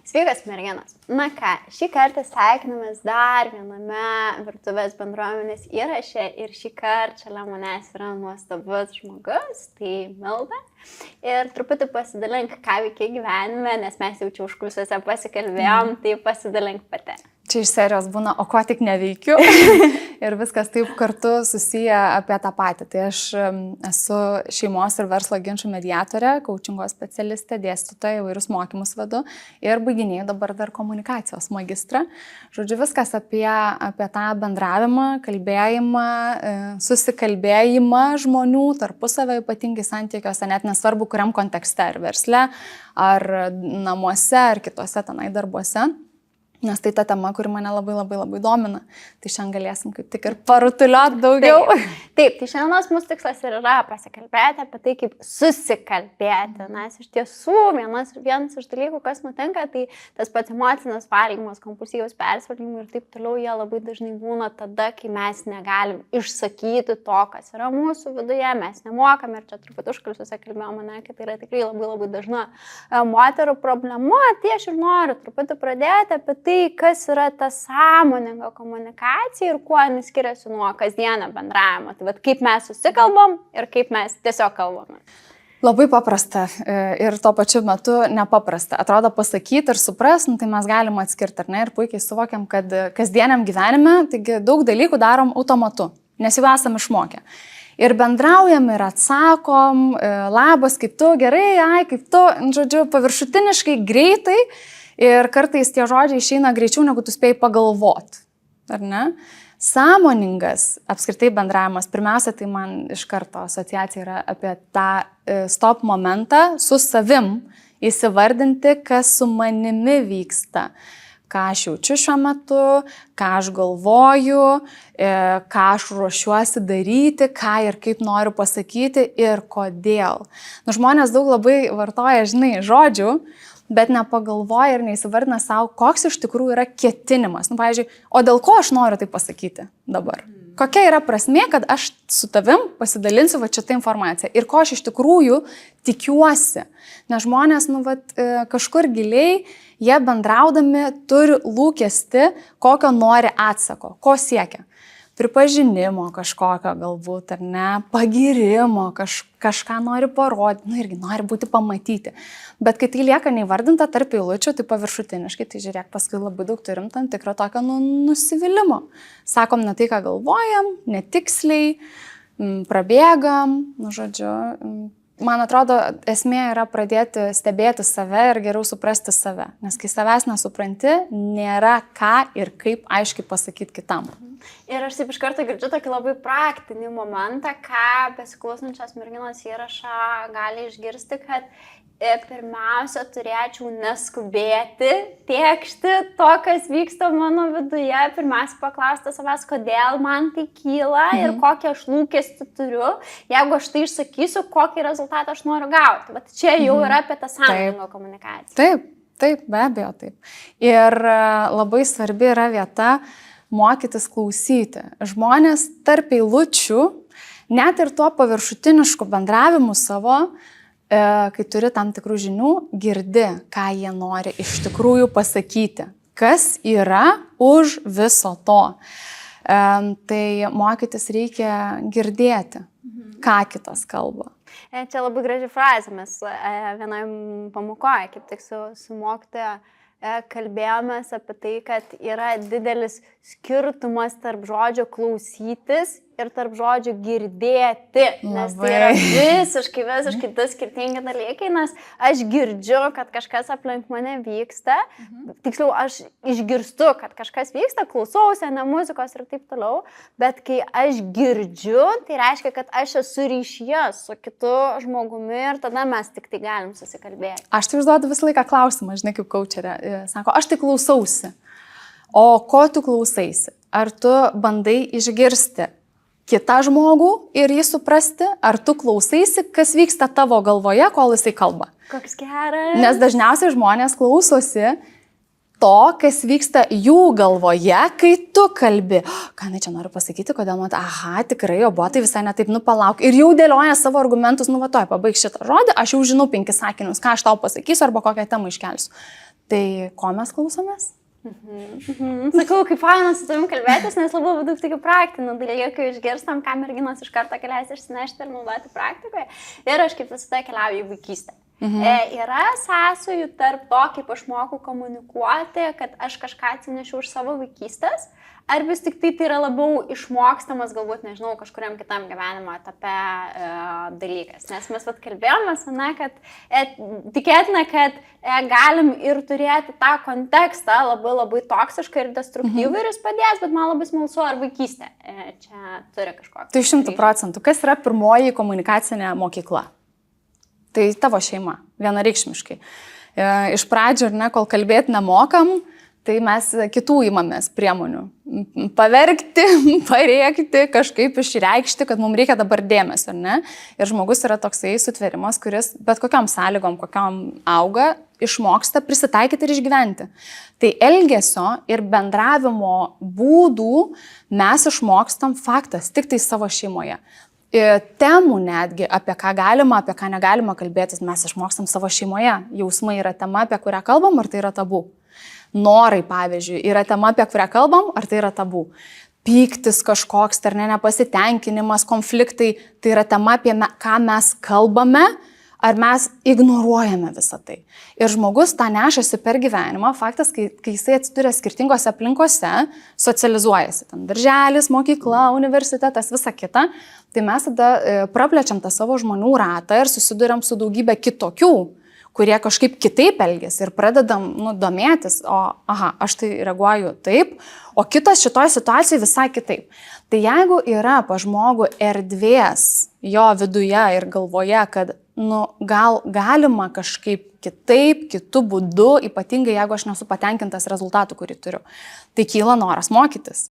Sveikas merginos. Na ką, šį kartą sveikinamės dar viename virtuvės bendruomenės įraše ir šį kartą šalia manęs yra nuostabus žmogus, tai Milda. Ir truputį pasidalink, ką veikia gyvenime, nes mes jau čia užkulisiuose pasikalbėjom, tai pasidalink pati. Čia iš serijos būna, o ko tik neveikiu ir viskas taip kartu susiję apie tą patį. Tai aš esu šeimos ir verslo ginčų mediatorė, coachingo specialistė, dėstytoja, įvairius mokymus vedu ir baiginėjau dabar dar komunikacijos magistrą. Žodžiu, viskas apie tą bendravimą, kalbėjimą, susikalbėjimą žmonių tarpusavio, ypatingai santykiuose, net nesvarbu, kuriam kontekste, ar versle, ar namuose, ar kitose tenai darbuose. Nes tai ta tema, kuri mane labai domina. Tai šiandien galėsim kaip tik ir parutuliuoti daugiau. Taip, tai šiandienos mūsų tikslas ir yra pasikalbėti apie tai, kaip susikalbėti. Nes iš tiesų vienas iš dalykų, kas nutinka, tai tas pats emocinis valgymas, kompulsyvūs persvalgymai ir taip toliau, jie labai dažnai būna tada, kai mes negalim išsakyti to, kas yra mūsų viduje, mes nemokam ir čia truputį užkulisiuose kalbėjome, kad tai yra tikrai labai dažna moterų problema. Tai aš ir noriu truputį pradėti apie tai, kas yra ta sąmoninga komunikacija ir kuo jis skiriasi nuo kasdienio bendravimo. Tai kaip mes susikalbam ir kaip mes tiesiog kalbame. Labai paprasta ir tuo pačiu metu nepaprasta. Atrodo pasakyti ir suprasti, tai mes galim atskirti, ar ne? Ir puikiai suvokiam, kad kasdieniam gyvenime taigi daug dalykų darom automatu, nes jau esam išmokę. Ir bendraujam ir atsakom, labas, kaip tu, gerai, ai, kaip tu, žodžiu, paviršutiniškai, greitai. Ir kartais tie žodžiai išeina greičiau, negu tu spėjai pagalvoti, ar ne? Sąmoningas apskritai bendravimas, pirmiausia, tai man iš karto asociacija yra apie tą stop momentą su savim, įsivardinti, kas su manimi vyksta, ką aš jaučiu šiuo metu, ką aš galvoju, ką aš ruošiuosi daryti, ką ir kaip noriu pasakyti ir kodėl. Žmonės daug labai vartoja, žodžių, bet nepagalvoja ir neįsivardina savo, koks iš tikrųjų yra ketinimas. Pavyzdžiui, o dėl ko aš noriu tai pasakyti dabar? Kokia yra prasmė, kad aš su tavim pasidalinsiu šitą informaciją ir ko aš iš tikrųjų tikiuosi. Nes žmonės, kažkur giliai, jie bendraudami turi lūkestį, kokio nori atsako, ko siekia. Pripažinimo kažkokio galbūt, ar ne, pagirimo, kažką nori parodyti, irgi nori būti pamatyti. Bet kai tai lieka neįvardinta tarp eilučių, tai paviršutiniškai, tai žiūrėk, paskui labai daug turim tam tikrą tokio nusivylimo. Sakom ne tai, ką galvojam, netiksliai, prabėgam, žodžiu. Man atrodo, esmė yra pradėti stebėti save ir geriau suprasti save. Nes kai savęs nesupranti, nėra ką ir kaip aiškiai pasakyti kitam. Ir aš taip iš karto girdžiu tokį labai praktinį momentą, ką besiklausančios merginos įrašą gali išgirsti, kad pirmiausia turėčiau neskubėti, tėkšti to, kas vyksta mano viduje. Pirmiausia paklausti savęs, kodėl man tai kyla ir kokį aš lūkestį turiu. Jeigu aš tai išsakysiu, kokį rezultatą aš noriu gauti. Bet čia jau yra apie tą sąmoningą komunikaciją. Taip, be abejo taip. Ir labai svarbi yra vieta mokytis klausyti. Žmonės tarp eilučių, net ir tuo paviršutinišku bendravimu savo, kai turi tam tikrų žinių, girdi, ką jie nori iš tikrųjų pasakyti. Kas yra už viso to. Tai mokytis reikia girdėti, ką kitas kalba. Čia labai graži frazė, mes vienoje pamokoje, kaip tik su mokytoja, kalbėjomės apie tai, kad yra didelis skirtumas tarp žodžio klausytis ir tarp žodžių girdėti, nes tai yra visiškai du skirtingi dalykai, nes aš girdžiu, kad kažkas aplink mane vyksta, tiksliau aš išgirstu, kad kažkas vyksta, klausausi, ne muzikos ir taip toliau, bet kai aš girdžiu, tai reiškia, kad aš esu ryšyje su kitu žmogumi ir tada mes tik tai galim susikalbėti. Aš tai užduodu visą laiką klausimą, žinai, kaip coacherė, sako, aš tai klausausi, o ko tu klausaisi? Ar tu bandai išgirsti kitą žmogų ir jį suprasti, ar tu klausaisi, kas vyksta tavo galvoje, kol jisai kalba. Koks geras. Nes dažniausiai žmonės klausosi to, kas vyksta jų galvoje, kai tu kalbi. Ką čia noriu pasakyti, kodėl man, tikrai, o buvo tai visai netaip, palauk. Ir jau dėlioja savo argumentus, pabaig šitą žodį, aš jau žinau 5 sakinius, ką aš tau pasakysiu arba kokią temą iškelsiu. Tai ko mes klausomės? Sakau, kaip faina su tavim kalbėtis, nes labai daug tokių praktinių dalykų išgirstam, ką merginos iš karto galės išsinešti ir naudoti praktikoje. Ir aš kaip visada keliauju į vaikystę. Yra sąsajų tarp to, kaip aš moku komunikuoti, kad aš kažką atsinešiu už savo vaikystės, ar vis tik tai yra labiau išmokstamas, galbūt, nežinau, kažkuriam kitam gyvenimo etape dalykas. Nes mes kalbėjome, kad tikėtina, kad galim ir turėti tą kontekstą labai toksišką ir destruktyvų ir jis padės, bet man labai smalsu, ar vaikystė čia turi kažkokį. Tai 100%. Kas yra pirmoji komunikacinė mokykla? Tai tavo šeima, vienareikšmiškai. Iš pradžių, kol kalbėti nemokam, tai mes kitų imamės priemonių. Paverkti, parėkti, kažkaip išreikšti, kad mums reikia dabar dėmesio, ne? Ir žmogus yra toksai sutverimas, kuris bet kokiam sąlygom, kokiam auga, išmoksta prisitaikyti ir išgyventi. Tai elgesio ir bendravimo būdų mes išmokstam faktas tik tai savo šeimoje. Temų netgi, apie ką galima, apie ką negalima kalbėtis, mes išmokstam savo šeimoje. Jausmai yra tema, apie kurią kalbam, ar tai yra tabu. Norai, pavyzdžiui, yra tema, apie kurią kalbam, ar tai yra tabu. Pyktis kažkoks, ar nepasitenkinimas, konfliktai, tai yra tema, apie ką mes kalbame, ar mes ignoruojame visą tai. Ir žmogus tą nešasi per gyvenimą, faktas, kai jisai atsiduria skirtingose aplinkose, socializuojasi, ten darželis, mokykla, universitetas, visa kita, tai mes tada praplečiam tą savo žmonių ratą ir susiduriam su daugybė kitokių, kurie kažkaip kitaip elgiasi ir pradedam domėtis, aš tai reaguoju taip, o kitas šitoj situacijai visai kitaip. Tai jeigu yra pa žmogų erdvės jo viduje ir galvoje, kad gal galima kažkaip kitaip, kitų būdų, ypatingai jeigu aš nesu patenkintas rezultatų, kurį turiu, tai kyla noras mokytis.